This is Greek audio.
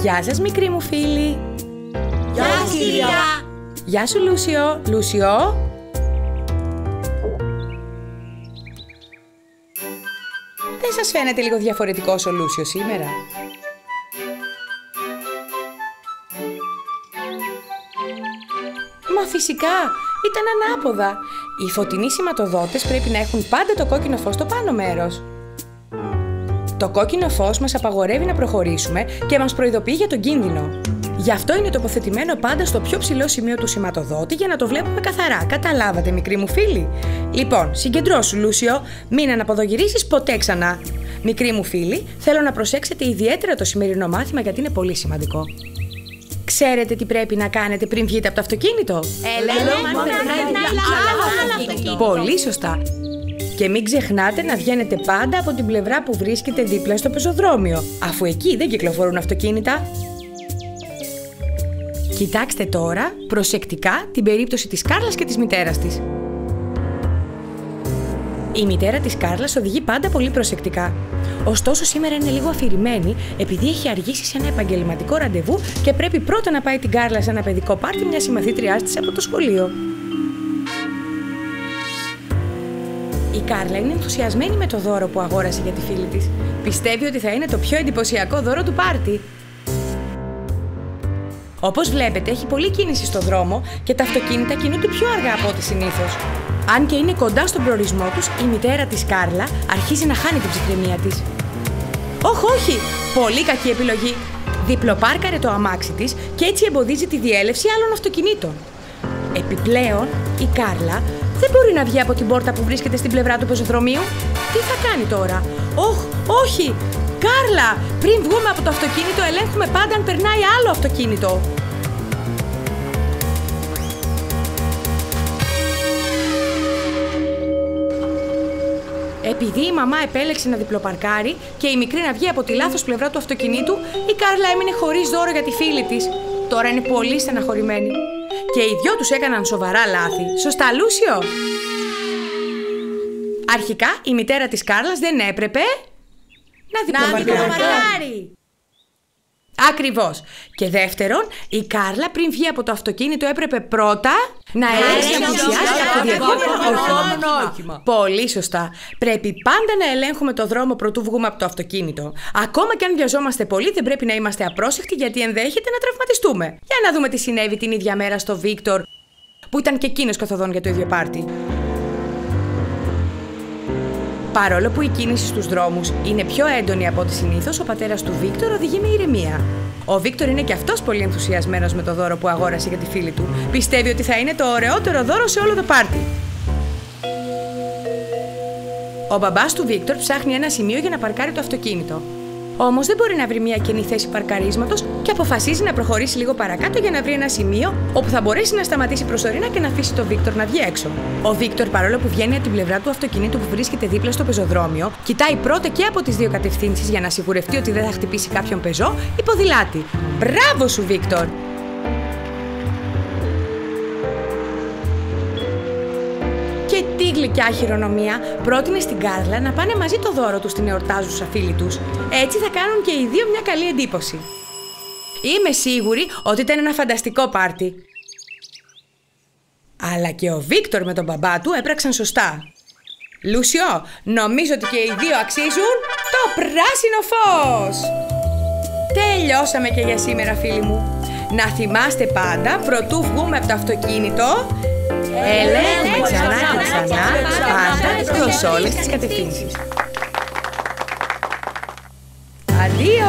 Γεια σας, μικροί μου φίλοι. Γεια σας, κυρία. Γεια σου, Λούσιο. Λούσιο. Δεν σας φαίνεται λίγο διαφορετικός ο Λούσιο σήμερα? Μα φυσικά, ήταν ανάποδα. Οι φωτεινοί σηματοδότες πρέπει να έχουν πάντα το κόκκινο φως στο πάνω μέρος. Το κόκκινο φως μας απαγορεύει να προχωρήσουμε και μας προειδοποιεί για τον κίνδυνο. Γι' αυτό είναι τοποθετημένο πάντα στο πιο ψηλό σημείο του σηματοδότη για να το βλέπουμε καθαρά. Καταλάβατε, μικροί μου φίλοι? Λοιπόν, συγκεντρώσου, Λούσιο, μην αναποδογυρίσεις ποτέ ξανά. Μικροί μου φίλοι, θέλω να προσέξετε ιδιαίτερα το σημερινό μάθημα γιατί είναι πολύ σημαντικό. Ξέρετε τι πρέπει να κάνετε πριν βγείτε από το αυτοκίνητο? Πολύ σωστά. Και μην ξεχνάτε να βγαίνετε πάντα από την πλευρά που βρίσκεται δίπλα στο πεζοδρόμιο, αφού εκεί δεν κυκλοφορούν αυτοκίνητα. Κοιτάξτε τώρα προσεκτικά την περίπτωση της Κάρλας και της μητέρας της. Η μητέρα της Κάρλας οδηγεί πάντα πολύ προσεκτικά. Ωστόσο σήμερα είναι λίγο αφηρημένη επειδή έχει αργήσει σε ένα επαγγελματικό ραντεβού και πρέπει πρώτα να πάει την Κάρλα σε ένα παιδικό πάρτι μια συμμαθήτριάς της από το σχολείο. Η Κάρλα είναι ενθουσιασμένη με το δώρο που αγόρασε για τη φίλη της. Πιστεύει ότι θα είναι το πιο εντυπωσιακό δώρο του πάρτι. Όπως βλέπετε, έχει πολλή κίνηση στο δρόμο και τα αυτοκίνητα κινούνται πιο αργά από ό,τι συνήθως. Αν και είναι κοντά στον προορισμό τους, η μητέρα της Κάρλα αρχίζει να χάνει την ψυχραιμία της. Όχι! Πολύ κακή επιλογή. Διπλοπάρκαρε το αμάξι της και έτσι εμποδίζει τη διέλευση άλλων αυτοκινήτων. Επιπλέον, η Κάρλα δεν μπορεί να βγει από την πόρτα που βρίσκεται στην πλευρά του πεζοδρομίου. Τι θα κάνει τώρα? Όχι! Κάρλα, πριν βγούμε από το αυτοκίνητο, ελέγχουμε πάντα αν περνάει άλλο αυτοκίνητο. Επειδή η μαμά επέλεξε να διπλοπαρκάρει και η μικρή να βγει από τη λάθος πλευρά του αυτοκινήτου, η Κάρλα έμεινε χωρίς δώρο για τη φίλη της. Τώρα είναι πολύ στεναχωρημένη. Και οι δυο τους έκαναν σοβαρά λάθη. Σωστά, Λούσιο? Αρχικά, η μητέρα της Κάρλας δεν έπρεπε να διπλοπαρκάρει. Ακριβώς. Και δεύτερον, η Κάρλα πριν βγει από το αυτοκίνητο έπρεπε πρώτα να ελέγξει αν πλησιάζει κάποιο διερχόμενο όχημα. Πολύ σωστά. Πρέπει πάντα να ελέγχουμε το δρόμο προτού βγούμε από το αυτοκίνητο. Ακόμα και αν βιαζόμαστε πολύ, δεν πρέπει να είμαστε απρόσεκτοι γιατί ενδέχεται να τραυματιστούμε. Για να δούμε τι συνέβη την ίδια μέρα στο Βίκτορ, που ήταν και εκείνος καθοδόν για το ίδιο πάρτι. Παρόλο που η κίνηση στους δρόμους είναι πιο έντονη από ό,τι συνήθως, ο πατέρας του Βίκτορ οδηγεί με ηρεμία. Ο Βίκτορ είναι και αυτός πολύ ενθουσιασμένος με το δώρο που αγόρασε για τη φίλη του. Πιστεύει ότι θα είναι το ωραιότερο δώρο σε όλο το πάρτι. Ο μπαμπάς του Βίκτορ ψάχνει ένα σημείο για να παρκάρει το αυτοκίνητο. Όμως δεν μπορεί να βρει μια κενή θέση παρκαρίσματος και αποφασίζει να προχωρήσει λίγο παρακάτω για να βρει ένα σημείο όπου θα μπορέσει να σταματήσει προσωρινά και να αφήσει τον Βίκτορ να βγει έξω. Ο Βίκτορ, παρόλο που βγαίνει από την πλευρά του αυτοκινήτου που βρίσκεται δίπλα στο πεζοδρόμιο, κοιτάει πρώτα και από τις δύο κατευθύνσεις για να σιγουρευτεί ότι δεν θα χτυπήσει κάποιον πεζό ή ποδηλάτη. Μπράβο σου, Βίκτορ! Και τι γλυκιά χειρονομία, πρότεινε στην Κάρλα να πάνε μαζί το δώρο τους στην εορτάζουσα φίλη τους. Έτσι θα κάνουν και οι δύο μια καλή εντύπωση. Είμαι σίγουρη ότι ήταν ένα φανταστικό πάρτι. Αλλά και ο Βίκτορ με τον μπαμπά του έπραξαν σωστά. Λούσιο, νομίζω ότι και οι δύο αξίζουν το πράσινο φως! Τελειώσαμε και για σήμερα, φίλοι μου. Να θυμάστε πάντα, προτού βγούμε από το αυτοκίνητο, ελέγχουμε ξανά και ξανά, πάντα προς όλες τις κατευθύνσεις. Αντίο!